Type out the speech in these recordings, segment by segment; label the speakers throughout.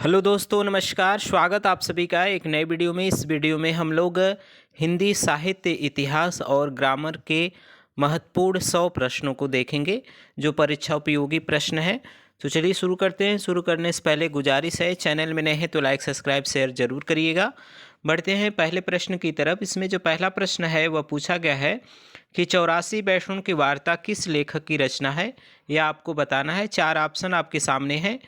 Speaker 1: Hello दोस्तों, नमस्कार। स्वागत आप सभी का एक नए वीडियो में। इस वीडियो में हम लोग हिंदी साहित्य, इतिहास और ग्रामर के महत्वपूर्ण 100 प्रश्नों को देखेंगे जो परीक्षा उपयोगी प्रश्न है। तो चलिए शुरू करते हैं। शुरू करने से पहले गुजारिश है, चैनल में नए हैं तो लाइक, सब्सक्राइब, शेयर जरूर करिएगा। बढ़ते हैं पहले प्रश्न की तरफ। इसमें जो पहला प्रश्न है वह पूछा गया है कि 84 वैष्णव की वार्ता किस लेखक की रचना है, यह आपको बताना है। 4 ऑप्शन आपके सामने हैं।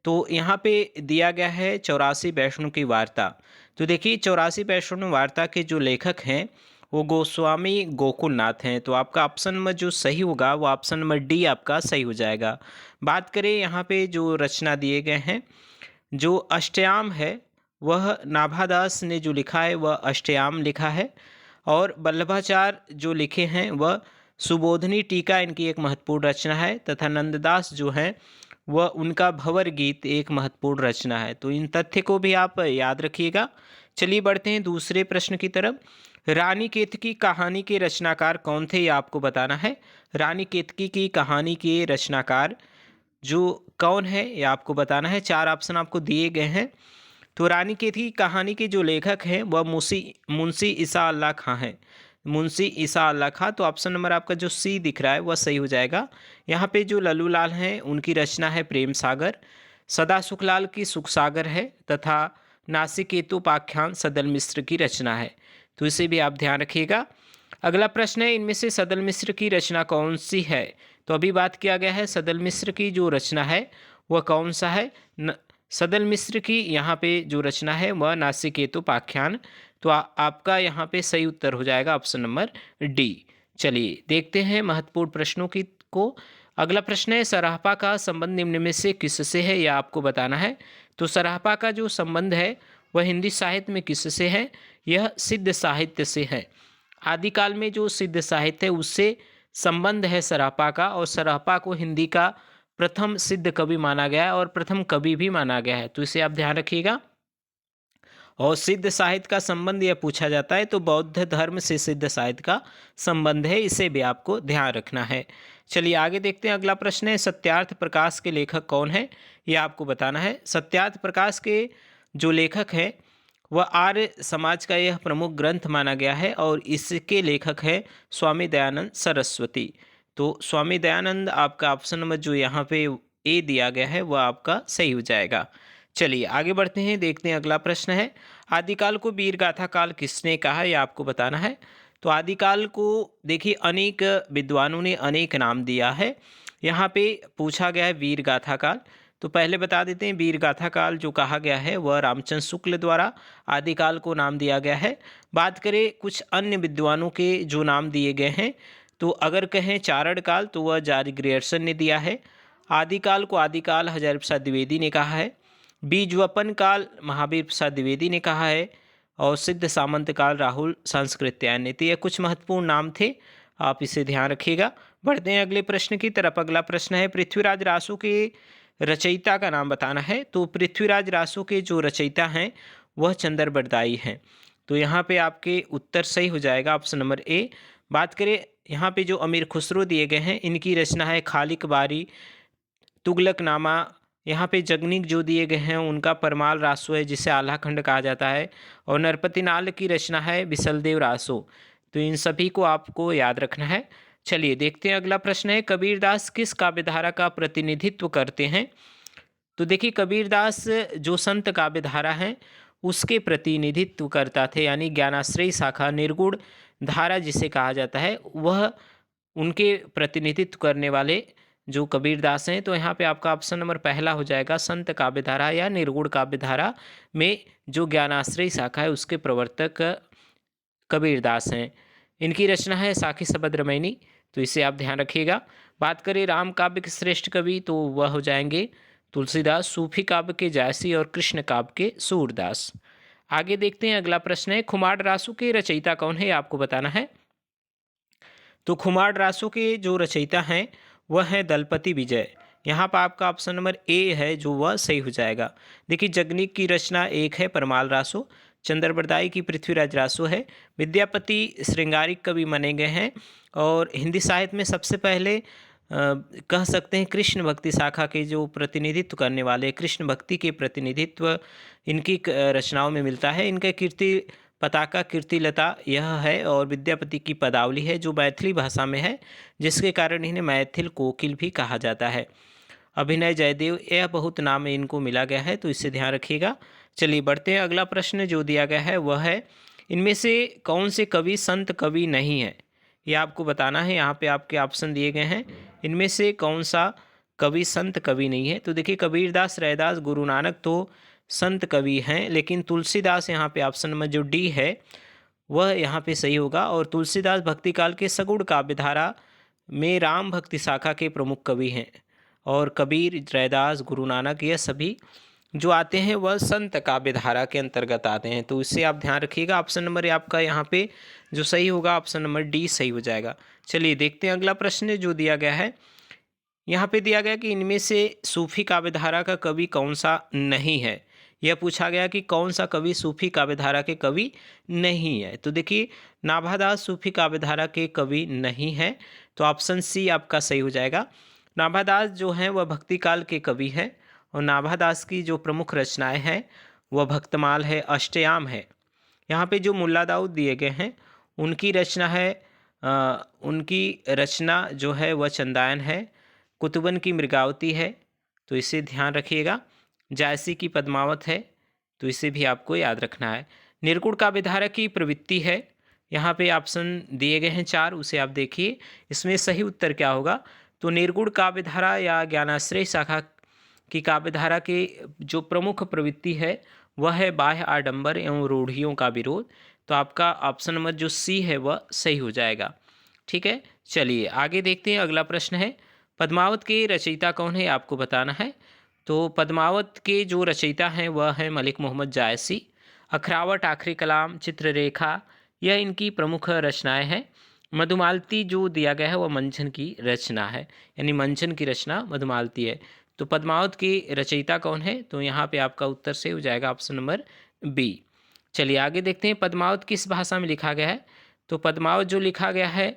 Speaker 1: तो यहाँ पे दिया गया है 84 वैष्णव की वार्ता। तो देखिए 84 वैष्णव वार्ता के जो लेखक हैं वो गोस्वामी गोकुलनाथ हैं। तो आपका ऑप्शन नंबर जो सही होगा वो ऑप्शन नंबर डी आपका सही हो जाएगा। बात करें यहाँ पे जो रचना दिए गए हैं, जो अष्टयाम है वह नाभादास ने जो लिखा है वह अष्टयाम लिखा है, और वल्लभाचार्य जो लिखे हैं वह सुबोधनी टीका इनकी एक महत्वपूर्ण रचना है, तथा नंददास जो हैं वह उनका भंवर गीत एक महत्वपूर्ण रचना है। तो इन तथ्य को भी आप याद रखिएगा। चलिए बढ़ते हैं दूसरे प्रश्न की तरफ। रानी केतकी कहानी के रचनाकार कौन थे, ये आपको बताना है। रानी केतकी की कहानी के रचनाकार जो कौन है ये आपको बताना है। 4 ऑप्शन आपको दिए गए हैं। तो रानी केतकी कहानी के जो लेखक हैं वह मुंशी ईसा अल्लाह खां हैं। मुंशी ईसा अल्लाह खां। तो ऑप्शन नंबर आपका जो सी दिख रहा है वह सही हो जाएगा। यहाँ पे जो लल्लू लाल हैं उनकी रचना है प्रेम सागर, सदा सुखलाल की सुख सागर है, तथा नासिकेतोपाख्यान सदल मिश्र की रचना है। तो इसे भी आप ध्यान रखिएगा। अगला प्रश्न है, इनमें से सदल मिश्र की रचना कौन सी है। तो अभी बात किया गया है सदल मिश्र की जो रचना है वह कौन सा है। सदल मिश्र की यहाँ पे जो रचना है वह नासिकेतोपाख्यान। तो आपका यहाँ पे सही उत्तर हो जाएगा ऑप्शन नंबर डी। चलिए देखते हैं महत्वपूर्ण प्रश्नों की को। अगला प्रश्न है, सराहपा का संबंध निम्न में से किससे है, यह आपको बताना है। तो सराहपा का जो संबंध है वह हिंदी साहित्य में किससे है, यह सिद्ध साहित्य से है। आदिकाल में जो सिद्ध साहित्य है उससे संबंध है सराहपा का, और सराहपा को हिंदी का प्रथम सिद्ध कवि माना गया है और प्रथम कवि भी माना गया है। तो इसे आप ध्यान रखिएगा। और सिद्ध साहित्य का संबंध यह पूछा जाता है तो बौद्ध धर्म से सिद्ध साहित्य का संबंध है, इसे भी आपको ध्यान रखना है। चलिए आगे देखते हैं। अगला प्रश्न है, सत्यार्थ प्रकाश के लेखक कौन है, यह आपको बताना है। सत्यार्थ प्रकाश के जो लेखक है वह आर्य समाज का यह प्रमुख ग्रंथ माना गया है, और इसके लेखक है स्वामी दयानंद सरस्वती। तो स्वामी दयानंद आपका ऑप्शन नंबर जो यहाँ पे ए दिया गया है वह आपका सही हो जाएगा। चलिए आगे बढ़ते हैं, देखते हैं अगला प्रश्न है, आदिकाल को वीर गाथा काल किसने कहा, यह आपको बताना है। तो आदिकाल को देखिए अनेक विद्वानों ने अनेक नाम दिया है। यहाँ पे पूछा गया है वीर गाथा काल। तो पहले बता देते हैं, वीर गाथा काल जो कहा गया है वह रामचंद्र शुक्ल द्वारा आदिकाल को नाम दिया गया है। बात करें कुछ अन्य विद्वानों के जो नाम दिए गए हैं, तो अगर कहें चारण काल तो वह जॉर्ज ग्रियर्सन ने दिया है। आदिकाल को आदिकाल हजारी प्रसाद द्विवेदी ने कहा है। बीजवपन काल महावीर प्रसाद द्विवेदी ने कहा है। और सिद्ध सामंत काल राहुल सांस्कृत्यायन ने। तो ये कुछ महत्वपूर्ण नाम थे, आप इसे ध्यान रखिएगा। बढ़ते हैं अगले प्रश्न की तरफ। अगला प्रश्न है, पृथ्वीराज रासो के रचयिता का नाम बताना है। तो पृथ्वीराज रासो के जो रचयिता हैं वह चंदर बरदाई हैं। तो यहाँ पे आपके उत्तर सही हो जाएगा ऑप्शन नंबर ए। बात करें यहाँ पे जो अमीर खुसरो दिए गए हैं, इनकी रचना है खालिक बारी, तुगलकनामा। यहाँ पे जगनीक जो दिए गए हैं उनका परमाल रासो है जिसे आल्हा खंड कहा जाता है, और नरपति नाल की रचना है बिसलदेव रासो। तो इन सभी को आपको याद रखना है। चलिए देखते हैं अगला प्रश्न है, कबीरदास किस काव्यधारा का प्रतिनिधित्व करते हैं। तो देखिए कबीरदास जो संत काव्यधारा हैं उसके प्रतिनिधित्व करता थे, यानी ज्ञानाश्रयी शाखा निर्गुण धारा जिसे कहा जाता है वह उनके प्रतिनिधित्व करने वाले जो कबीरदास हैं। तो यहाँ पे आपका ऑप्शन नंबर पहला हो जाएगा, संत काव्यधारा या निर्गुण काव्यधारा में जो ज्ञानाश्रयी शाखा है उसके प्रवर्तक कबीरदास हैं। इनकी रचना है साखी शबद रामायणी। तो इसे आप ध्यान रखिएगा। बात करें राम काव्य के श्रेष्ठ कवि तो वह हो जाएंगे तुलसीदास, सूफी काव्य के जायसी और कृष्ण काव्य के सूरदास। आगे देखते हैं अगला प्रश्न है, खुमार रासो के रचयिता कौन है, आपको बताना है। तो खुमार रासो के जो रचयिता हैं वह है दलपति विजय। यहाँ पर आपका ऑप्शन नंबर ए है जो वह सही हो जाएगा। देखिए जगनीक की रचना एक है परमाल रासो, चंद्रबरदाई की पृथ्वीराज रासो है, विद्यापति श्रृंगारिक कवि माने गए हैं। और हिंदी साहित्य में सबसे पहले कह सकते हैं कृष्ण भक्ति शाखा के जो प्रतिनिधित्व करने वाले, कृष्ण भक्ति के प्रतिनिधित्व इनकी रचनाओं में मिलता है। इनका कीर्ति पताका कीर्तिलता यह है और विद्यापति की पदावली है जो मैथिली भाषा में है, जिसके कारण इन्हें मैथिल कोकिल भी कहा जाता है। अभिनय जयदेव, यह बहुत नाम इनको मिला गया है, तो इससे ध्यान रखिएगा। चलिए बढ़ते हैं, अगला प्रश्न जो दिया गया है वह है इनमें से कौन से कवि संत कवि नहीं है, ये आपको बताना है। यहाँ पे आपके ऑप्शन दिए गए हैं, इनमें से कौन सा कवि संत कवि नहीं है। तो देखिए कबीरदास, रैदास, गुरु नानक तो संत कवि हैं, लेकिन तुलसीदास यहाँ पे ऑप्शन नंबर जो डी है वह यहाँ पे सही होगा। और तुलसीदास भक्तिकाल के सगुण काव्यधारा में राम भक्ति शाखा के प्रमुख कवि हैं। और कबीर, रैदास, गुरु नानक यह सभी जो आते हैं वह संत काव्यधारा के अंतर्गत आते हैं। तो इससे आप ध्यान रखिएगा। ऑप्शन नंबर आपका यहाँ पे जो सही होगा ऑप्शन नंबर डी सही हो जाएगा। चलिए देखते हैं अगला प्रश्न जो दिया गया है। यहाँ पे दिया गया कि इनमें से सूफी काव्यधारा का कवि कौन सा नहीं है। यह पूछा गया कि कौन सा कवि सूफी काव्यधारा के कवि नहीं है। तो देखिए नाभादास सूफी काव्यधारा के कवि नहीं है, तो ऑप्शन सी आपका सही हो जाएगा। नाभादास जो हैं वह भक्तिकाल के कवि हैं और नाभादास की जो प्रमुख रचनाएं हैं वह भक्तमाल है, अष्टयाम है। यहाँ पे जो मुल्ला दाऊद दिए गए हैं उनकी रचना है उनकी रचना जो है वह चंदायन है, कुतुबन की मृगावती है, तो इसे ध्यान रखिएगा। जायसी की पद्मावत है, तो इसे भी आपको याद रखना है। निर्गुण काव्यधारा की प्रवृत्ति है, यहाँ पे ऑप्शन दिए गए हैं 4, उसे आप देखिए। इसमें सही उत्तर क्या होगा, तो निर्गुण काव्यधारा या ज्ञानाश्रय शाखा की काव्यधारा के जो प्रमुख प्रवृत्ति है वह है बाह्य आडंबर एवं रूढ़ियों का विरोध। तो आपका ऑप्शन नंबर जो सी है वह सही हो जाएगा। ठीक है, चलिए आगे देखते हैं। अगला प्रश्न है पद्मावत के रचयिता कौन है, आपको बताना है। तो पद्मावत के जो रचयिता हैं वह है मलिक मोहम्मद जायसी। अखरावट, आखिरी कलाम, चित्ररेखा यह इनकी प्रमुख रचनाएं हैं। मधुमालती जो दिया गया है वह मंचन की रचना है, यानी मंचन की रचना मधुमालती है। तो पद्मावत की रचयिता कौन है, तो यहाँ पे आपका उत्तर से हो जाएगा ऑप्शन नंबर बी। चलिए आगे देखते हैं पद्मावत किस भाषा में लिखा गया है। तो पद्मावत जो लिखा गया है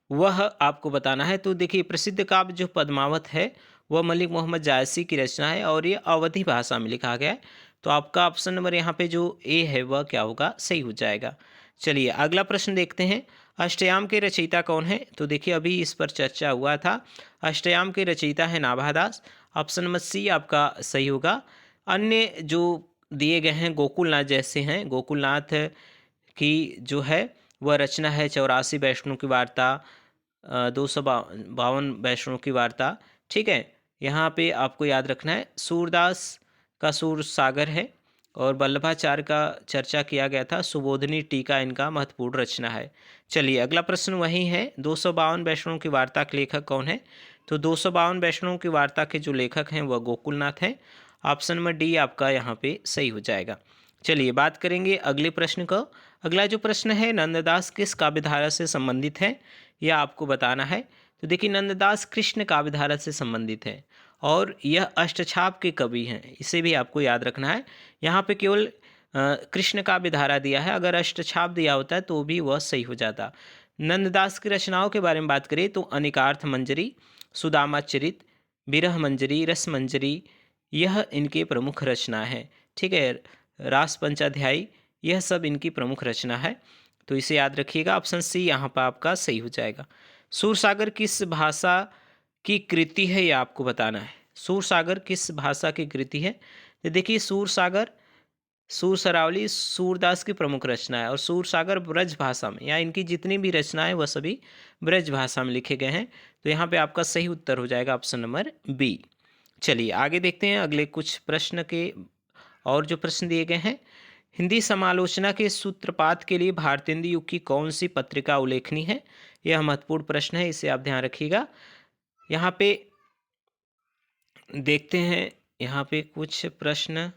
Speaker 1: वह आपको बताना है। तो देखिए प्रसिद्ध काव्य जो पद्मावत है वह मलिक मोहम्मद जायसी की रचना है और ये अवधी भाषा में लिखा गया है। तो आपका ऑप्शन नंबर यहाँ पे जो ए है वह क्या होगा, सही हो जाएगा। चलिए अगला प्रश्न देखते हैं। अष्टयाम के रचयिता कौन है, तो देखिए अभी इस पर चर्चा हुआ था। अष्टयाम के रचयिता है नाभादास। ऑप्शन नंबर सी आपका सही होगा। अन्य जो दिए गए हैं गोकुलनाथ जैसे हैं, गोकुलनाथ की जो है वह रचना है 84 वैष्णव की वार्ता, 252 वैष्णव की वार्ता। ठीक है, यहाँ पे आपको याद रखना है सूरदास का सूर सागर है और वल्लभाचार्य का चर्चा किया गया था, सुबोधनी टीका इनका महत्वपूर्ण रचना है। चलिए अगला प्रश्न वही है 252 वैष्णव की वार्ता के लेखक कौन है। तो 252 वैष्णव की वार्ता के जो लेखक हैं वह गोकुलनाथ हैं। ऑप्शन नंबर डी आपका यहाँ पे सही हो जाएगा। चलिए बात करेंगे अगले प्रश्न का। अगला जो प्रश्न है नंददास किस काव्यधारा से संबंधित है, यह आपको बताना है। तो देखिए नंददास कृष्ण काव्यधारा से संबंधित है और यह अष्टछाप के कवि हैं, इसे भी आपको याद रखना है। यहाँ पे केवल कृष्ण काव्यधारा दिया है, अगर अष्टछाप दिया होता है तो भी वह सही हो जाता। नंददास की रचनाओं के बारे में बात करें तो अनिकार्थ मंजरी, सुदामा चरित, विरह मंजरी, रस मंजरी यह इनके प्रमुख रचना है। ठीक है, रास पंचाध्यायी यह सब इनकी प्रमुख रचना है, तो इसे याद रखिएगा। ऑप्शन सी यहाँ पर आपका सही हो जाएगा। सूरसागर किस भाषा की कृति है, यह आपको बताना है। सूरसागर किस भाषा की कृति है, तो देखिए सूरसागर, सूरसरावली सूरदास की प्रमुख रचना है और सूरसागर ब्रज भाषा में, या इनकी जितनी भी रचनाएं वह सभी ब्रज भाषा में लिखे गए हैं। तो यहाँ पे आपका सही उत्तर हो जाएगा ऑप्शन नंबर बी। चलिए आगे देखते हैं अगले कुछ प्रश्न के और जो प्रश्न दिए गए हैं। हिंदी समालोचना के सूत्रपात के लिए भारतेंदु युग की कौन सी पत्रिका उल्लेखनीय है, यह महत्वपूर्ण प्रश्न है, इसे आप ध्यान रखिएगा। यहाँ पे देखते हैं, यहाँ पे कुछ प्रश्न,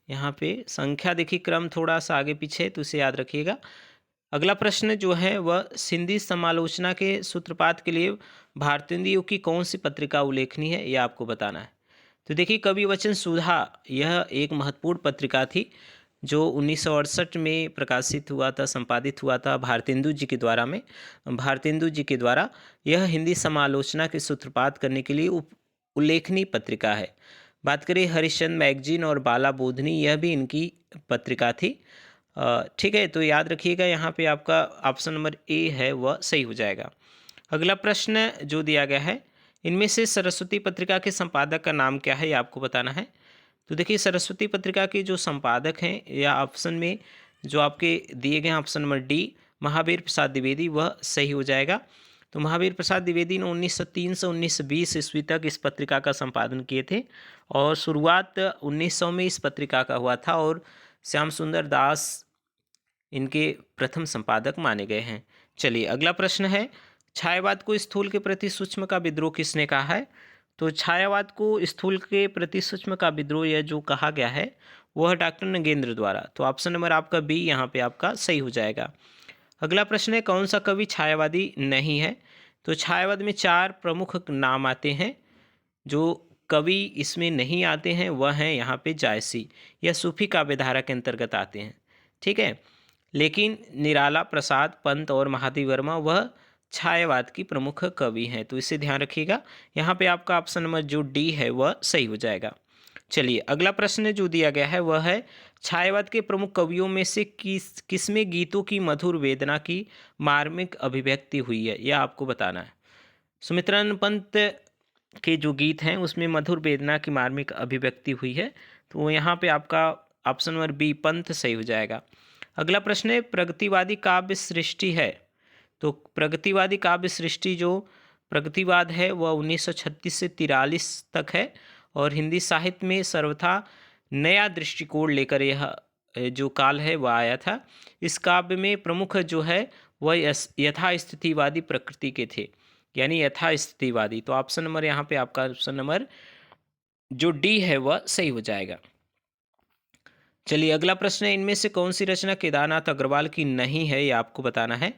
Speaker 1: यहाँ पे संख्या देखिए क्रम थोड़ा सा आगे पीछे, तो इसे याद रखिएगा। अगला प्रश्न जो है वह हिंदी समालोचना के सूत्रपात के लिए भारतेंदु युग की कौन सी पत्रिका उल्लेखनीय है, यह आपको बताना है। तो देखिए कवि वचन सुधा यह एक महत्वपूर्ण पत्रिका थी। जो 1968 में प्रकाशित हुआ था, संपादित हुआ था भारतेंदु जी के द्वारा में भारतेंदु जी के द्वारा। यह हिंदी समालोचना के सूत्रपात करने के लिए उल्लेखनीय पत्रिका है। बात करें हरिश्चंद्र मैगजीन और बाला बोधनी, यह भी इनकी पत्रिका थी। ठीक है, तो याद रखिएगा यहाँ पे आपका ऑप्शन नंबर ए है वह सही हो जाएगा। अगला प्रश्न जो दिया गया है, इनमें से सरस्वती पत्रिका के संपादक का नाम क्या है, ये आपको बताना है। तो देखिए सरस्वती पत्रिका के जो संपादक हैं, या ऑप्शन में जो आपके दिए गए हैं option number D Mahavir Prasad Dwivedi, वह सही हो जाएगा। तो महावीर प्रसाद द्विवेदी ने 1903 से 1920 ईस्वी तक इस पत्रिका का संपादन किए थे और शुरुआत 1900 में इस पत्रिका का हुआ था और श्याम सुंदर दास इनके प्रथम संपादक माने गए हैं। चलिए अगला प्रश्न है, छायावाद को स्थूल के प्रति सूक्ष्म का विद्रोह किसने कहा है। तो छायावाद को स्थूल के प्रति सूक्ष्म का विद्रोह यह जो कहा गया है वह डॉक्टर नगेंद्र द्वारा। तो ऑप्शन नंबर आपका बी यहाँ पे आपका सही हो जाएगा। अगला प्रश्न है, कौन सा कवि छायावादी नहीं है। तो छायावाद में 4 प्रमुख नाम आते हैं। जो कवि इसमें नहीं आते हैं वह हैं यहाँ पे जायसी, यह सूफी काव्यधारा के अंतर्गत आते हैं। ठीक है, लेकिन निराला प्रसाद पंत और महादेव वर्मा वह छायावाद की प्रमुख कवि हैं। तो इसे ध्यान रखिएगा, यहाँ पे आपका ऑप्शन नंबर जो डी है वह सही हो जाएगा। चलिए अगला प्रश्न जो दिया गया है वह है, छायावाद के प्रमुख कवियों में से किसमें गीतों की मधुर वेदना की मार्मिक अभिव्यक्ति हुई है, यह आपको बताना है। सुमित्रानंद पंत के जो गीत हैं उसमें मधुर वेदना की मार्मिक अभिव्यक्ति हुई है। तो यहाँ पे आपका ऑप्शन नंबर बी पंत सही हो जाएगा। अगला प्रश्न है, प्रगतिवादी काव्य सृष्टि है। तो प्रगतिवादी काव्य सृष्टि जो प्रगतिवाद है वह 1936 से 43 तक है और हिंदी साहित्य में सर्वथा नया दृष्टिकोण लेकर यह जो काल है वह आया था। इस काव्य में प्रमुख जो है वह यथास्थितिवादी प्रकृति के थे, यानी यथास्थितिवादी। तो ऑप्शन नंबर यहाँ पे आपका ऑप्शन नंबर जो डी है वह सही हो जाएगा। चलिए अगला प्रश्न है, इनमें से कौन सी रचना केदारनाथ अग्रवाल की नहीं है, ये आपको बताना है।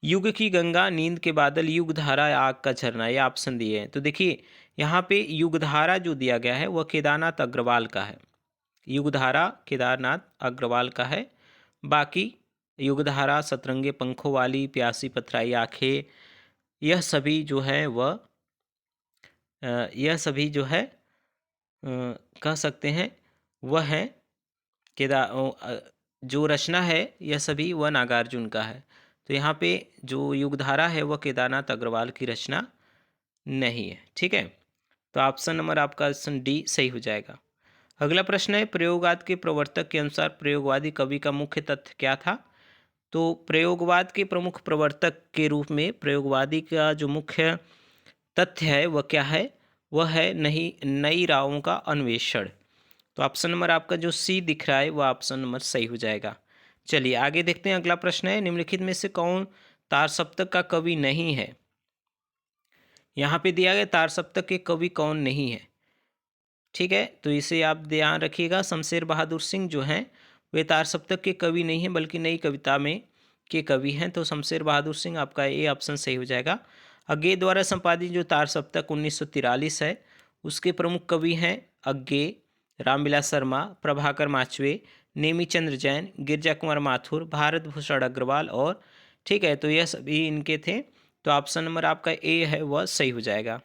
Speaker 1: युग की गंगा, नींद के बादल, युग धारा, आग का झरना, ये ऑप्शन दिए हैं। तो देखिए यहाँ पे युग धारा जो दिया गया है वह केदारनाथ अग्रवाल का है। युग धारा केदारनाथ अग्रवाल का है। बाकी युग धारा, सतरंगे पंखों वाली, प्यासी पथराई आंखें, यह सभी जो है वह कह सकते हैं वह है जो रचना है यह सभी वह नागार्जुन का है। तो यहाँ पे जो युगधारा है वह केदारनाथ अग्रवाल की रचना नहीं है। ठीक है, तो ऑप्शन नंबर आपका ऑप्शन डी सही हो जाएगा। अगला प्रश्न है, प्रयोगवाद के प्रवर्तक के अनुसार प्रयोगवादी कवि का मुख्य तथ्य क्या था। तो प्रयोगवाद के प्रमुख प्रवर्तक के रूप में प्रयोगवादी का जो मुख्य तथ्य है वह क्या है, वह है नहीं नई राहों का अन्वेषण। तो ऑप्शन नंबर आपका जो सी दिख रहा है वह ऑप्शन नंबर सही हो जाएगा। चलिए आगे देखते हैं। अगला प्रश्न है, निम्नलिखित में से कौन तार सप्तक का कवि नहीं है। यहाँ पे दिया गया तार सप्तक के कवि कौन नहीं है। ठीक है, तो इसे आप ध्यान रखिएगा। शमशेर बहादुर सिंह जो हैं वे तार सप्तक के कवि नहीं हैं बल्कि नई कविता में के कवि हैं। तो शमशेर बहादुर सिंह आपका ए ऑप्शन सही हो जाएगा। अज्ञे द्वारा संपादित जो तार सप्तक 1943 है उसके प्रमुख कवि हैं अज्ञे, रामविलास शर्मा, प्रभाकर माचवे, नेमीचंद्र जैन, गिरजा कुमार माथुर, भारत भूषण अग्रवाल और ठीक है, तो यह सभी इनके थे। तो ऑप्शन नंबर आपका ए है वह सही हो जाएगा।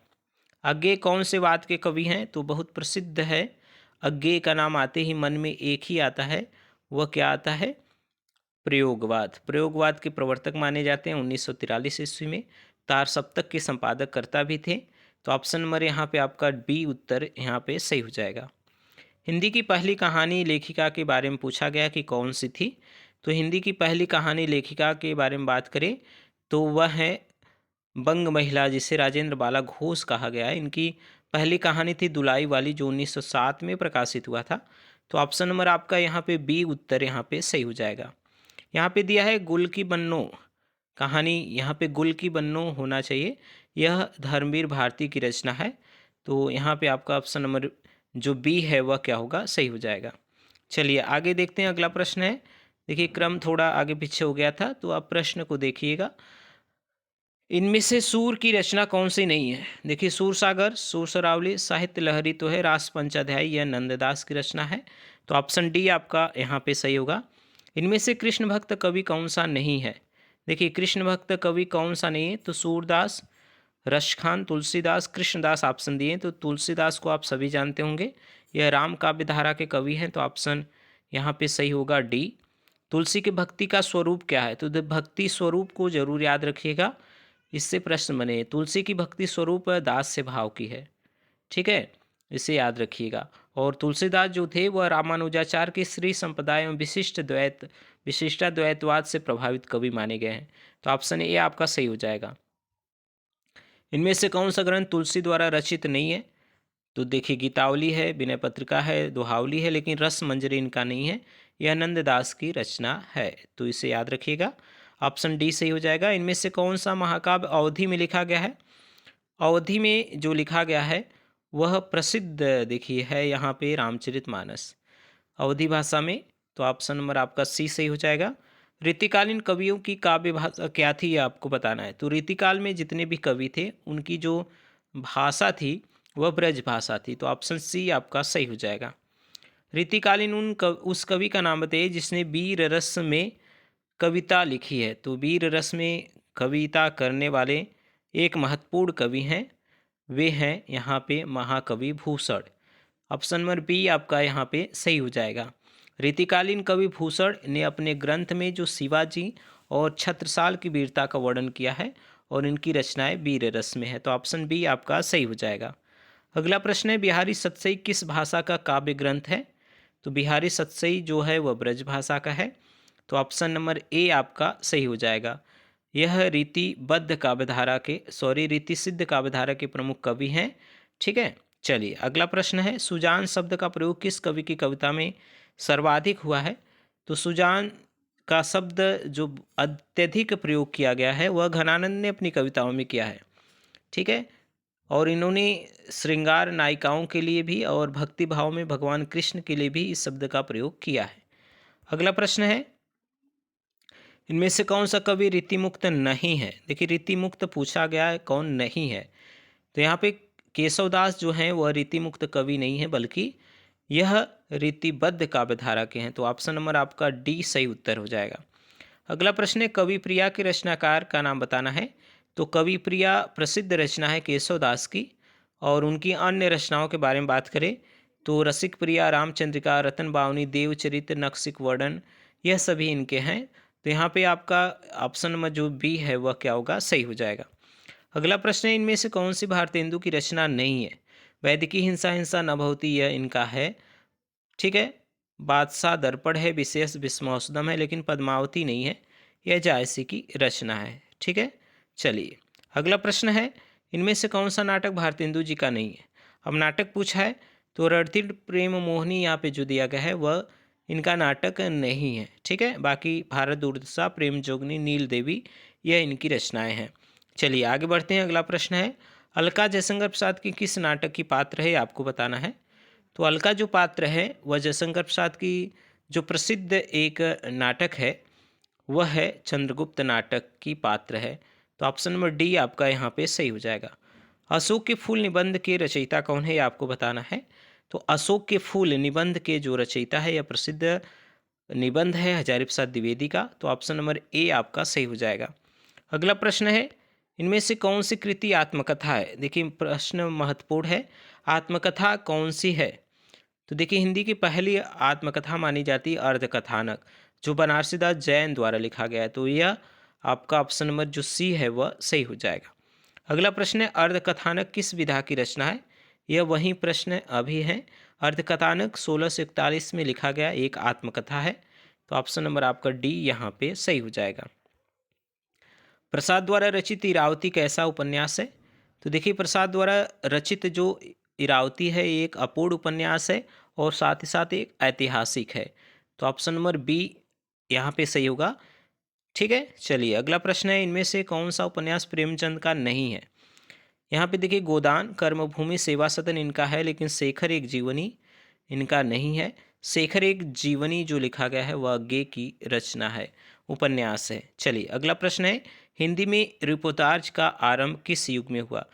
Speaker 1: अज्ञे कौन से वाद के कवि हैं, तो बहुत प्रसिद्ध है। अज्ञे का नाम आते ही मन में एक ही आता है, वह क्या आता है, प्रयोगवाद। प्रयोगवाद के प्रवर्तक माने जाते हैं। 1943 ईस्वी में तार सप्तक के संपादक कर्ता भी थे। तो ऑप्शन नंबर यहाँ पे आपका बी उत्तर यहाँ पे सही हो जाएगा। हिंदी की पहली कहानी लेखिका के बारे में पूछा गया कि कौन सी थी। तो हिंदी की पहली कहानी लेखिका के बारे में बात करें तो वह है बंग महिला, जिसे राजेंद्र बाला घोष कहा गया है। इनकी पहली कहानी थी दुलाई वाली, जो 1907 में प्रकाशित हुआ था। तो ऑप्शन नंबर आपका यहाँ पे बी उत्तर यहाँ पे सही हो जाएगा। यहाँ पे दिया है गुल की बन्नो कहानी, यहाँ पे गुल की बन्नो होना चाहिए, यह धर्मवीर भारती की रचना है। तो यहाँ पे आपका ऑप्शन नंबर जो बी है वह क्या होगा, सही हो जाएगा। चलिए आगे देखते हैं। अगला प्रश्न है, देखिए क्रम थोड़ा आगे पीछे हो गया था तो आप प्रश्न को देखिएगा। इनमें से सूर की रचना कौन सी नहीं है? देखिए, सूरसागर, सुरसरावली, साहित्य लहरी तो है, रास पंचाध्याय यह नंददास की रचना है। तो ऑप्शन डी आपका यहाँ पे सही होगा। इनमें से कृष्ण भक्त कवि कौन सा नहीं है? देखिए, कृष्ण भक्त कवि कौन सा नहीं है? तो सूरदास, रसखान, तुलसीदास, कृष्णदास ऑप्शन दिए। तो तुलसीदास को आप सभी जानते होंगे, यह राम काव्य धारा के कवि हैं। तो ऑप्शन यहाँ पे सही होगा डी। तुलसी के भक्ति का स्वरूप क्या है? तो भक्ति स्वरूप को जरूर याद रखिएगा, इससे प्रश्न बने। तुलसी की भक्ति स्वरूप दास से भाव की है, ठीक है, इसे याद रखिएगा। और तुलसीदास जो थे वह रामानुजाचार्य के श्री संप्रदाय में विशिष्टाद्वैतवाद से प्रभावित कवि माने गए हैं। तो ऑप्शन ए आपका सही हो जाएगा। इनमें से कौन सा ग्रंथ तुलसी द्वारा रचित नहीं है? तो देखिए, गीतावली है, विनय पत्रिका है, दोहावली है, लेकिन रस मंजरी इनका नहीं है, यह नंददास की रचना है। तो इसे याद रखिएगा, ऑप्शन डी सही हो जाएगा। इनमें से कौन सा महाकाव्य अवधि में लिखा गया है? अवधि में जो लिखा गया है वह प्रसिद्ध देखिए है यहाँ पे रामचरितमानस अवधि भाषा में। तो ऑप्शन नंबर आपका सी सही हो जाएगा। रीतिकालीन कवियों की काव्य भाषा क्या थी, ये आपको बताना है। तो रीतिकाल में जितने भी कवि थे उनकी जो भाषा थी वह ब्रज भाषा थी। तो ऑप्शन सी आपका सही हो जाएगा। रीतिकालीन उस कवि का नाम बताइए जिसने वीर रस में कविता लिखी है। तो वीर रस में कविता करने वाले एक महत्वपूर्ण कवि हैं, वे हैं यहाँ पे महाकवि भूषण। ऑप्शन नंबर बी आपका यहाँ पे सही हो जाएगा। रीतिकालीन कवि भूषण ने अपने ग्रंथ में जो शिवाजी और छत्रसाल की वीरता का वर्णन किया है और इनकी रचनाएं वीर रस में है। तो ऑप्शन बी आपका सही हो जाएगा। अगला प्रश्न है, बिहारी सतसई किस भाषा का काव्य ग्रंथ है? तो बिहारी सतसई जो है वह ब्रज भाषा का है। तो ऑप्शन नंबर ए आपका सही हो जाएगा। यह रीति सिद्ध काव्यधारा के प्रमुख कवि हैं, ठीक है। चलिए, अगला प्रश्न है, सुजान शब्द का प्रयोग किस कवि की कविता में सर्वाधिक हुआ है? तो सुजान का शब्द जो अत्यधिक प्रयोग किया गया है वह घनानंद ने अपनी कविताओं में किया है, ठीक है। और इन्होंने श्रृंगार नायिकाओं के लिए भी और भक्ति भाव में भगवान कृष्ण के लिए भी इस शब्द का प्रयोग किया है। अगला प्रश्न है, इनमें से कौन सा कवि रीतिमुक्त नहीं है? देखिए, रीतिमुक्त पूछा गया है, कौन नहीं है? तो यहाँ पे केशवदास जो हैं वह रीतिमुक्त कवि नहीं है, बल्कि यह रीतिबद्ध काव्यधारा के हैं। तो ऑप्शन नंबर आपका डी सही उत्तर हो जाएगा। अगला प्रश्न है, कवि प्रिया के रचनाकार का नाम बताना है। तो कवि प्रिया प्रसिद्ध रचना है केशवदास की, और उनकी अन्य रचनाओं के बारे में बात करें तो रसिक प्रिया, रामचंद्रिका, रतन बावनी, देवचरित, नक्सिक वर्णन, यह सभी इनके हैं। तो यहाँ पे आपका ऑप्शन नंबर जो बी है वह क्या होगा, सही हो जाएगा। अगला प्रश्न है, इनमें से कौन सी भारतेंदु की रचना नहीं है? वैदिकी हिंसा हिंसा न भवती यह इनका है, ठीक है। बादशाह दर्पण है, विशेष विस्मौसदम है, लेकिन पद्मावती नहीं है, यह जायसी की रचना है, ठीक है। चलिए, अगला प्रश्न है, इनमें से कौन सा नाटक भारतेंदु जी का नहीं है? अब नाटक पूछा है तो रणधीर प्रेम मोहिनी यहाँ पे जो दिया गया है वह इनका नाटक नहीं है, ठीक है। बाकी भारत दुर्दशा, प्रेम जोगनी, नील देवी, यह इनकी रचनाएं हैं। चलिए आगे बढ़ते हैं। अगला प्रश्न है, अलका जयशंकर प्रसाद की किस नाटक की पात्र है, आपको बताना है। तो अलका जो पात्र है वह जयशंकर प्रसाद की जो प्रसिद्ध एक नाटक है वह है चंद्रगुप्त नाटक की पात्र है। तो ऑप्शन नंबर डी आपका यहाँ पे सही हो जाएगा। अशोक के फूल निबंध के रचयिता कौन है, ये आपको बताना है। तो अशोक के फूल निबंध के जो रचयिता है, यह प्रसिद्ध निबंध है हजारी प्रसाद द्विवेदी का। तो ऑप्शन नंबर ए आपका सही हो जाएगा। अगला प्रश्न है, इनमें से कौन सी कृति आत्मकथा है? देखिए, प्रश्न महत्वपूर्ण है, आत्मकथा कौन सी है? तो देखिए, हिंदी की पहली आत्मकथा मानी जाती है अर्धकथानक, जो बनारसीदास जैन द्वारा लिखा गया है। तो यह आपका ऑप्शन नंबर जो सी है वह सही हो जाएगा। अगला प्रश्न है, अर्धकथानक किस विधा की रचना है? यह वही प्रश्न अभी है। अर्धकथानक 1641 में लिखा गया एक आत्मकथा है। तो ऑप्शन नंबर आपका डी यहाँ पे सही हो जाएगा। प्रसाद द्वारा रचित इरावती कैसा उपन्यास है? तो देखिए, प्रसाद द्वारा रचित जो इरावती है एक अपूर्ण उपन्यास है और साथ ही साथ एक ऐतिहासिक है। तो ऑप्शन नंबर बी यहाँ पे सही होगा, ठीक है। चलिए, अगला प्रश्न है, इनमें से कौन सा उपन्यास प्रेमचंद का नहीं है? यहाँ पे देखिए, गोदान, कर्मभूमि, सेवा सदन इनका है, लेकिन शेखर एक जीवनी इनका नहीं है। शेखर एक जीवनी जो लिखा गया है वह गे की रचना है, उपन्यास है। चलिए, अगला प्रश्न है, हिंदी में रिपोर्टाज का आरंभ किस युग में हुआ?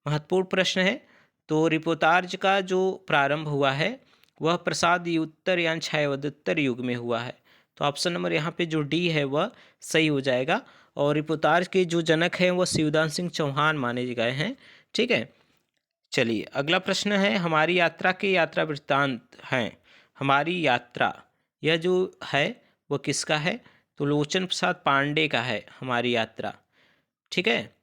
Speaker 1: महत्वपूर्ण प्रश्न है। तो रिपोर्टाज का जो प्रारंभ हुआ है वह प्रसाद उत्तर या छायावदत्तर युग में हुआ है। तो ऑप्शन नंबर यहाँ पे जो डी है वह सही हो जाएगा। और रिपोर्टाज के जो जनक हैं वह शिवदान सिंह चौहान माने गए हैं। ठीक है, चलिए अगला प्रश्न है, हमारी यात्रा के यात्रा वृत्तांत हैं। हमारी यात्रा यह जो है वह किसका है? तो लोचन प्रसाद पांडे का है हमारी यात्रा। ठीक है,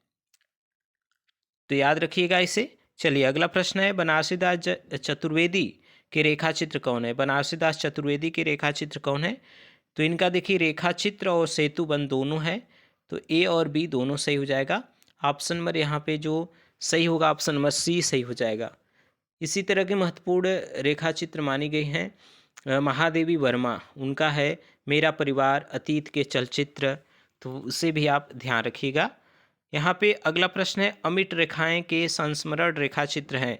Speaker 1: तो याद रखिएगा इसे। चलिए अगला प्रश्न है, बनारसी दास चतुर्वेदी के रेखा चित्र कौन है? बनारसी दास चतुर्वेदी के रेखा चित्र कौन है? तो इनका देखिए रेखा चित्र और सेतु बंद दोनों है। तो ए और बी दोनों सही हो जाएगा। ऑप्शन नंबर यहाँ पे जो सही होगा ऑप्शन नंबर सी सही हो जाएगा। इसी तरह के महत्वपूर्ण रेखा चित्र मानी गई हैं महादेवी वर्मा, उनका है मेरा परिवार अतीत के चलचित्र, तो उसे भी आप ध्यान रखिएगा। यहाँ पे अगला प्रश्न है, अमिट रेखाएं के संस्मरण रेखा चित्र हैं।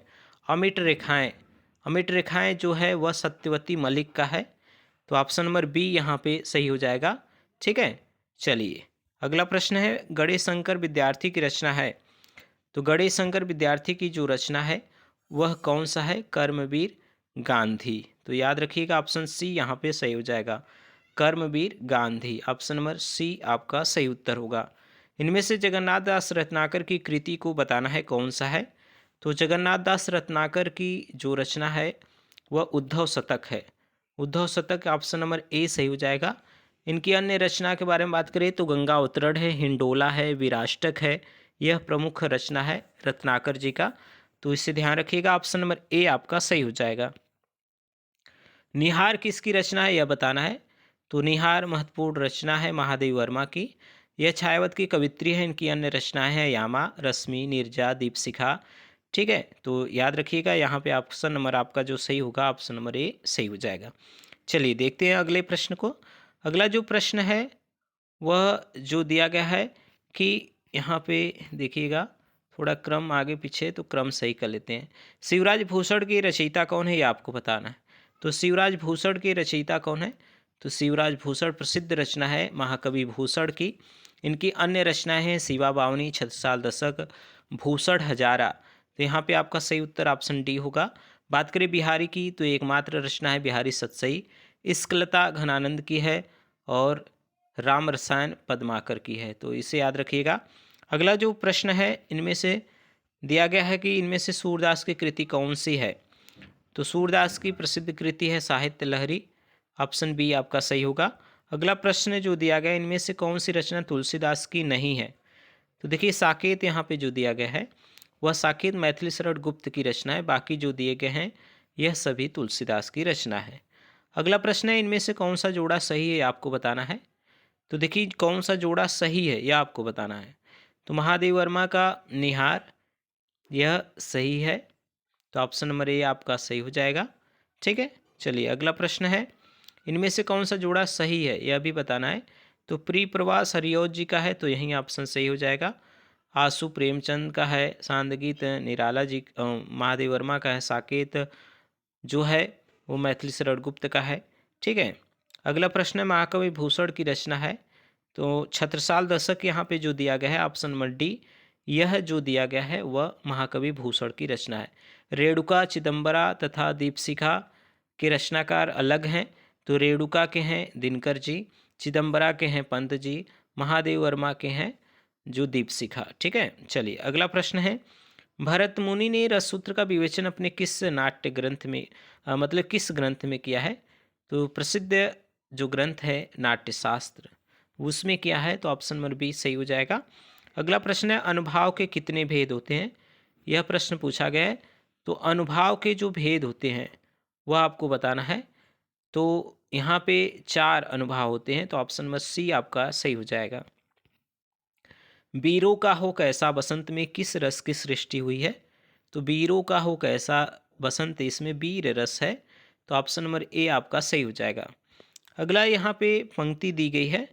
Speaker 1: अमिट रेखाएं जो है वह सत्यवती मलिक का है। तो ऑप्शन नंबर बी यहाँ पे सही हो जाएगा। ठीक है, चलिए अगला प्रश्न है, गणेश शंकर विद्यार्थी की रचना है। तो गणेश शंकर विद्यार्थी की जो रचना है वह कौन सा है? कर्मवीर गांधी। तो याद रखिएगा ऑप्शन सी यहाँ पे सही हो जाएगा, कर्मवीर गांधी। ऑप्शन नंबर सी आपका सही उत्तर होगा। इनमें से जगन्नाथ दास रत्नाकर की कृति को बताना है कौन सा है? तो जगन्नाथ दास रत्नाकर की जो रचना है वह उद्धव शतक है। उद्धव शतक ऑप्शन नंबर ए सही हो जाएगा। इनकी अन्य रचना के बारे में बात करें तो गंगा अवतरण है, हिंडोला है, विराष्टक है, यह प्रमुख रचना है रत्नाकर जी का। तो इससे ध्यान रखिएगा ऑप्शन नंबर ए आपका सही हो जाएगा। निहार किसकी रचना है यह बताना है। तो निहार महत्वपूर्ण रचना है महादेवी वर्मा की। यह छायावत की कवित्री है। इनकी अन्य रचनाएं हैं यामा, रश्मि, नीरजा, दीपशिखा। ठीक है, तो याद रखिएगा यहाँ पे ऑप्शन नंबर आपका जो सही होगा ऑप्शन नंबर ए सही हो जाएगा। चलिए देखते हैं अगले प्रश्न को। अगला जो प्रश्न है वह जो दिया गया है कि यहाँ पे देखिएगा थोड़ा क्रम आगे पीछे, तो क्रम सही कर लेते हैं। शिवराज भूषण की रचयिता कौन है ये आपको बताना है। तो शिवराज भूषण के रचयिता कौन है? तो शिवराज भूषण प्रसिद्ध रचना है महाकवि भूषण की। इनकी अन्य रचनाएं हैं शिवा बावनी, छत्रसाल दशक, भूषण हजारा। तो यहाँ पे आपका सही उत्तर ऑप्शन डी होगा। बात करें बिहारी की तो एकमात्र रचना है बिहारी सतसई, इस्कलता घनानंद की है और राम रसायन पद्माकर की है। तो इसे याद रखिएगा। अगला जो प्रश्न है इनमें से दिया गया है कि इनमें से सूरदास की कृति कौन सी है। तो सूरदास की प्रसिद्ध कृति है साहित्य लहरी। ऑप्शन बी आपका सही होगा। अगला प्रश्न जो दिया गया इनमें से कौन सी रचना तुलसीदास की नहीं है। तो देखिए साकेत यहाँ पे जो दिया गया है वह साकेत मैथिली शरण गुप्त की रचना है। बाकी जो दिए गए हैं यह सभी तुलसीदास की रचना है। अगला प्रश्न है, इनमें से कौन सा जोड़ा सही है आपको बताना है। तो देखिए कौन सा जोड़ा सही है यह आपको बताना है। तो महादेव वर्मा का निहार यह सही है। तो ऑप्शन नंबर ए आपका सही हो जाएगा। ठीक है, चलिए अगला प्रश्न है, इनमें से कौन सा जोड़ा सही है यह भी बताना है। तो प्रिय प्रवास हरिऔध जी का है, तो यही ऑप्शन सही हो जाएगा। आशु प्रेमचंद का है, सांदगीत निराला जी महादेव वर्मा का है, साकेत जो है वो मैथिली शरण गुप्त का है। ठीक है, अगला प्रश्न है महाकवि भूषण की रचना है। तो छत्रसाल दशक यहाँ पे जो दिया गया है ऑप्शन नंबर डी, यह जो दिया गया है वह महाकवि भूषण की रचना है। रेणुका, चिदम्बरा तथा दीपशिखा के रचनाकार अलग हैं। तो रेणुका के हैं दिनकर जी, चिदम्बरा के हैं पंत जी, महादेव वर्मा के हैं जो दीपशिखा। ठीक है, चलिए अगला प्रश्न है, भरत मुनि ने रससूत्र का विवेचन अपने किस नाट्य ग्रंथ में मतलब किस ग्रंथ में किया है। तो प्रसिद्ध जो ग्रंथ है नाट्यशास्त्र उसमें किया है। तो ऑप्शन नंबर बी सही हो जाएगा। अगला प्रश्न है, अनुभाव के कितने भेद होते हैं यह प्रश्न पूछा गया है। तो अनुभाव के जो भेद होते हैं वह आपको बताना है। तो यहाँ पे 4 अनुभाव होते हैं। तो ऑप्शन नंबर सी आपका सही हो जाएगा। वीरों का हो कैसा बसंत में किस रस की सृष्टि हुई है। तो वीरों का हो कैसा बसंत, इसमें वीर रस है। तो ऑप्शन नंबर ए आपका सही हो जाएगा। अगला यहाँ पे पंक्ति दी गई है।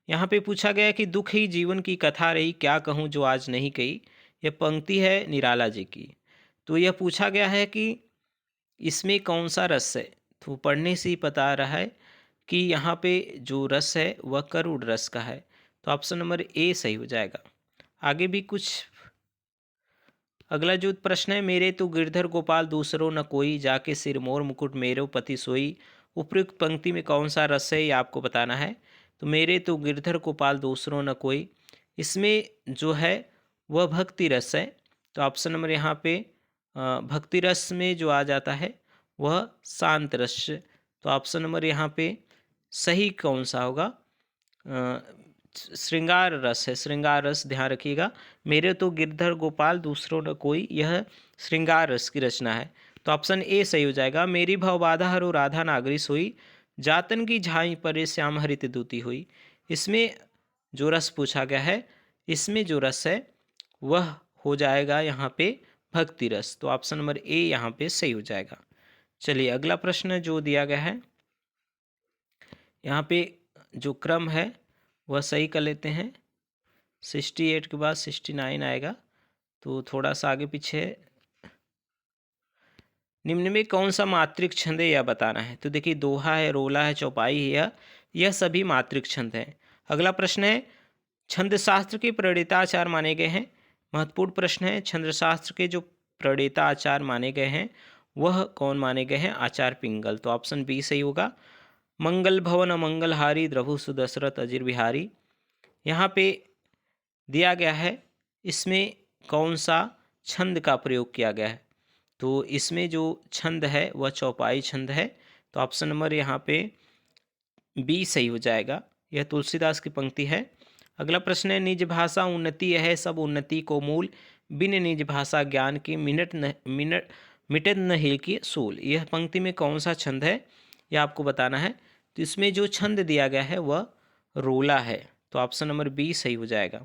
Speaker 1: यहाँ पे पूछा गया कि दुख ही जीवन की कथा रही, क्या कहूँ जो आज नहीं कही। यह पंक्ति है निराला जी की। तो यह पूछा गया है कि इसमें कौन सा रस है। तो पढ़ने से ही पता रहा है कि यहाँ पे जो रस है वह करुण रस का है। तो ऑप्शन नंबर ए सही हो जाएगा। आगे भी कुछ, अगला जो प्रश्न है, मेरे तो गिरधर गोपाल दूसरो न कोई, जाके सिरमौर मुकुट मेरो पति सोई। उपयुक्त पंक्ति में कौन सा रस है ये आपको बताना है। तो मेरे तो गिरधर गोपाल दूसरो न कोई, इसमें जो है वह भक्ति रस है। तो ऑप्शन नंबर यहाँ पे भक्ति रस में जो आ जाता है वह शांत रस। तो ऑप्शन नंबर यहाँ पे सही कौन सा होगा, श्रृंगार रस है, श्रृंगार रस, ध्यान रखिएगा। मेरे तो गिरधर गोपाल दूसरों न कोई, यह श्रृंगार रस की रचना है। तो ऑप्शन ए सही हो जाएगा। मेरी भवबाधा हरो राधा नागरी सोई, जातन की झाई परे श्याम हरित दूती हुई। इसमें जो रस पूछा गया है, इसमें जो रस है वह हो जाएगा यहाँ पे भक्ति रस। तो ऑप्शन नंबर ए यहाँ पे सही हो जाएगा। चलिए अगला प्रश्न जो दिया गया है, यहाँ पे जो क्रम है वह सही कर लेते हैं। 68 के बाद 69 आएगा, तो थोड़ा सा आगे पीछे है। निम्न में कौन सा मात्रिक छंद है यह बताना है। तो देखिए दोहा है, रोला है, चौपाई है, यह सभी मात्रिक छंद हैं। अगला प्रश्न है, छंद शास्त्र के प्रणेता आचार्य माने गए हैं। महत्वपूर्ण प्रश्न है, छंद शास्त्र के जो प्रणेता आचार्य माने गए हैं वह कौन माने गए हैं, आचार्य पिंगल। तो ऑप्शन बी सही होगा। मंगल भवन अमंगलहारी, द्रभु सुदशरथ अजिर बिहारी, यहाँ पे दिया गया है इसमें कौन सा छंद का प्रयोग किया गया है। तो इसमें जो छंद है वह चौपाई छंद है। तो ऑप्शन नंबर यहाँ पे बी सही हो जाएगा, यह तुलसीदास की पंक्ति है। अगला प्रश्न है, निज भाषा उन्नति है सब उन्नति को मूल, बिन निज भाषा ज्ञान की मिटत न हिल की सूल। यह पंक्ति में कौन सा छंद है यह आपको बताना है। तो इसमें जो छंद दिया गया है वह रोला है। तो ऑप्शन नंबर बी सही हो जाएगा।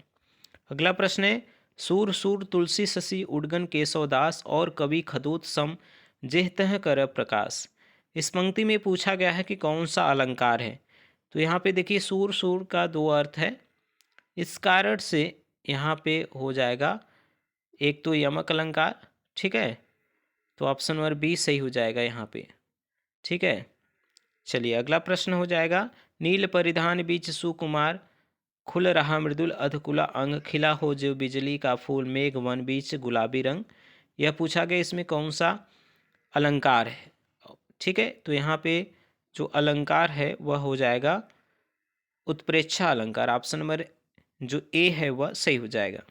Speaker 1: अगला प्रश्न है, सूर सूर तुलसी शशि उडगन केशवदास, और कवि खदोत सम जेहतः कर प्रकाश। इस पंक्ति में पूछा गया है कि कौन सा अलंकार है। तो यहाँ पे देखिए सूर सूर का दो अर्थ है, इस कारण से यहाँ पे हो जाएगा एक तो यमक अलंकार, ठीक है। तो ऑप्शन नंबर बी सही हो जाएगा यहाँ पे, ठीक है। चलिए अगला प्रश्न हो जाएगा, नील परिधान बीच सुकुमार, खुल रहा मृदुल अधकुला अंग, खिला हो जो बिजली का फूल, मेघ वन बीच गुलाबी रंग। यह पूछा गया इसमें कौन सा अलंकार है, ठीक है। तो यहाँ पे जो अलंकार है वह हो जाएगा उत्प्रेक्षा अलंकार। ऑप्शन नंबर जो ए है वह सही हो जाएगा।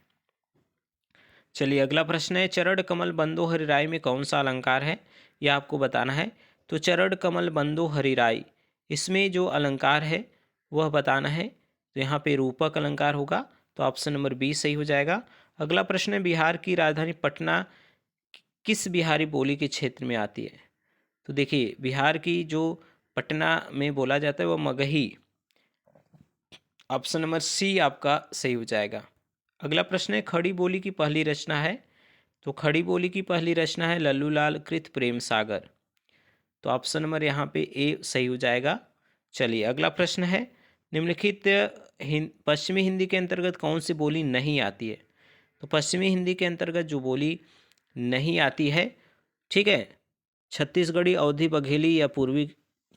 Speaker 1: चलिए अगला प्रश्न है, चरण कमल बंदो हरिराई में कौन सा अलंकार है यह आपको बताना है। तो चरण कमल बंदो हरिराई, इसमें जो अलंकार है वह बताना है। तो यहाँ पे रूपक अलंकार होगा। तो ऑप्शन नंबर बी सही हो जाएगा। अगला प्रश्न है, बिहार की राजधानी पटना किस बिहारी बोली के क्षेत्र में आती है। तो देखिए बिहार की जो पटना में बोला जाता है वह मगही। ऑप्शन नंबर सी आपका सही हो जाएगा। अगला प्रश्न है, खड़ी बोली की पहली रचना है। तो खड़ी बोली की पहली रचना है लल्लूलाल कृत प्रेम सागर। तो ऑप्शन नंबर यहाँ पे ए सही हो जाएगा। चलिए अगला प्रश्न है, निम्नलिखित पश्चिमी हिंदी के अंतर्गत कौन सी बोली नहीं आती है। तो पश्चिमी हिंदी के अंतर्गत जो बोली नहीं आती है, ठीक है, छत्तीसगढ़ी, अवधी, बघेली या पूर्वी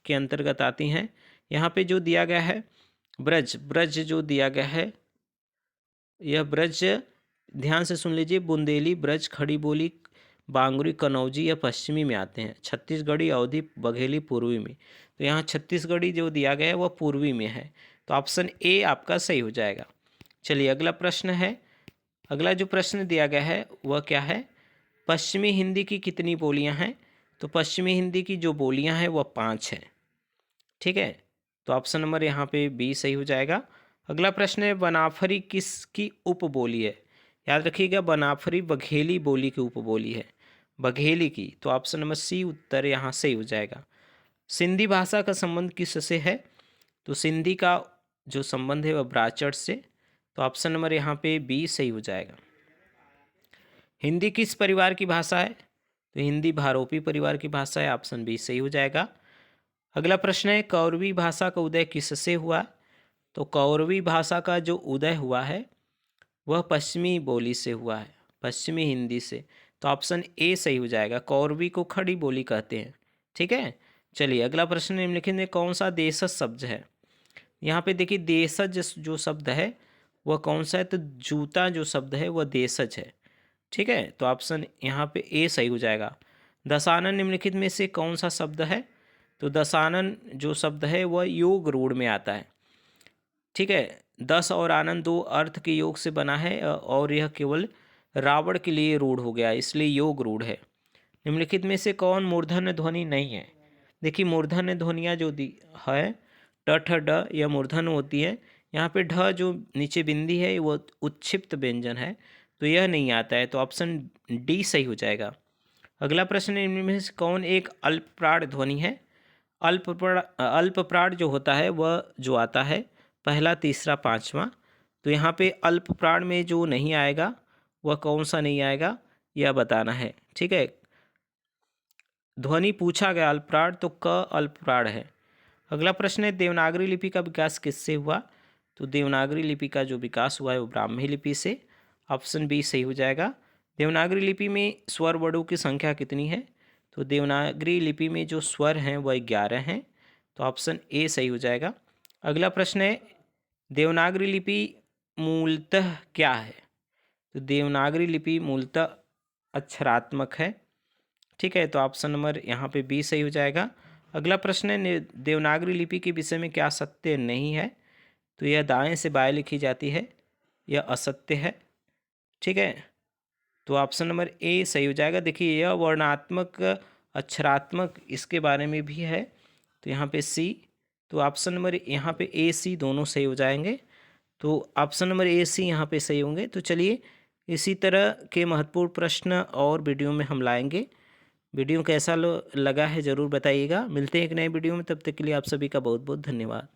Speaker 1: के अंतर्गत आती हैं। यहाँ पे जो दिया गया है ब्रज, ब्रज जो दिया गया है यह ब्रज, ध्यान से सुन लीजिए, बुंदेली, ब्रज, खड़ी बोली, बांगुरी, कनौजी, यह पश्चिमी में आते हैं। छत्तीसगढ़ी, अवधी, बघेली पूर्वी में। तो यहाँ छत्तीसगढ़ी जो दिया गया है वह पूर्वी में है। तो ऑप्शन ए आपका सही हो जाएगा। चलिए अगला प्रश्न है, अगला जो प्रश्न दिया गया है वह क्या है, पश्चिमी हिंदी की कितनी बोलियाँ हैं। तो पश्चिमी हिंदी की जो बोलियाँ हैं वह 5 हैं, ठीक है। तो ऑप्शन नंबर यहाँ पे बी सही हो जाएगा। अगला प्रश्न है, बनाफरी किसकी उपबोली है। याद रखिएगा बनाफरी बघेली बोली की उपबोली है, बघेली की। तो ऑप्शन नंबर सी उत्तर यहाँ सही हो जाएगा। सिंधी भाषा का संबंध किससे है। तो सिंधी का जो संबंध है वह ब्राचड़ से। तो ऑप्शन नंबर यहाँ पे बी सही हो जाएगा। हिंदी किस परिवार की भाषा है। तो हिंदी भारोपी परिवार की भाषा है। ऑप्शन बी सही हो जाएगा। अगला प्रश्न है, कौरवी भाषा का उदय किससे हुआ। तो कौरवी भाषा का जो उदय हुआ है वह पश्चिमी बोली से हुआ है, पश्चिमी हिंदी से। तो ऑप्शन ए सही हो जाएगा। कौरवी को खड़ी बोली कहते हैं, ठीक है। चलिए अगला प्रश्न, निम्नलिखित में कौन सा देशज शब्द है। यहाँ पे देखिए देशज जो शब्द है वह कौन सा है? तो जूता जो शब्द है वह देशज है। ठीक है, तो ऑप्शन यहाँ पे ए सही हो जाएगा। दशानन निम्नलिखित में से कौन सा शब्द है? तो दशानन जो शब्द है वह योग रूढ़ में आता है। ठीक है, दस और आनंद दो अर्थ के योग से बना है और यह केवल रावण के लिए रूढ़ हो गया, इसलिए योग रूढ़ है। निम्नलिखित में से कौन मूर्धन्य ध्वनि नहीं है? देखिए मूर्धन्य ध्वनियाँ जो दी है ट ठ ड यह मूर्धन्य होती है। यहाँ पे ढ जो नीचे बिंदी है वो उच्छिप्त व्यंजन है, तो यह नहीं आता है, तो ऑप्शन डी सही हो जाएगा। अगला प्रश्न, इनमें में से कौन एक अल्पप्राण ध्वनि है? अल्पप्राण जो होता है वह जो आता है पहला, तीसरा, पाँचवा, तो यहाँ पे अल्पप्राण में जो नहीं आएगा वह कौन सा नहीं आएगा यह बताना है। ठीक है, ध्वनि पूछा गया अल्पप्राण, तो क अल्पप्राण है। अगला प्रश्न है, देवनागरी लिपि का विकास किससे हुआ? तो देवनागरी लिपि का जो विकास हुआ है वो ब्राह्मी लिपि से। ऑप्शन बी सही हो जाएगा। देवनागरी लिपि में स्वर वर्णों की संख्या कितनी है? तो देवनागरी लिपि में जो स्वर हैं वह 11 हैं, तो ऑप्शन ए सही हो जाएगा। अगला प्रश्न है, देवनागरी लिपि मूलतः क्या है? तो देवनागरी लिपि मूलतः अक्षरात्मक है। ठीक है, तो ऑप्शन नंबर यहाँ पे बी सही हो जाएगा। अगला प्रश्न है, देवनागरी लिपि के विषय में क्या सत्य नहीं है? तो यह दाएं से बाएं लिखी जाती है, यह असत्य है। ठीक है, तो ऑप्शन नंबर ए सही हो जाएगा। देखिए यह वर्णात्मक अक्षरात्मक इसके बारे में भी है, तो यहाँ पे सी, तो ऑप्शन नंबर यहाँ पे ए सी दोनों सही हो जाएंगे, तो ऑप्शन नंबर ए सी यहाँ पे सही होंगे। तो चलिए इसी तरह के महत्वपूर्ण प्रश्न और वीडियो में हम लाएंगे। वीडियो कैसा लगा है ज़रूर बताइएगा। मिलते हैं एक नए वीडियो में, तब तक के लिए आप सभी का बहुत बहुत धन्यवाद।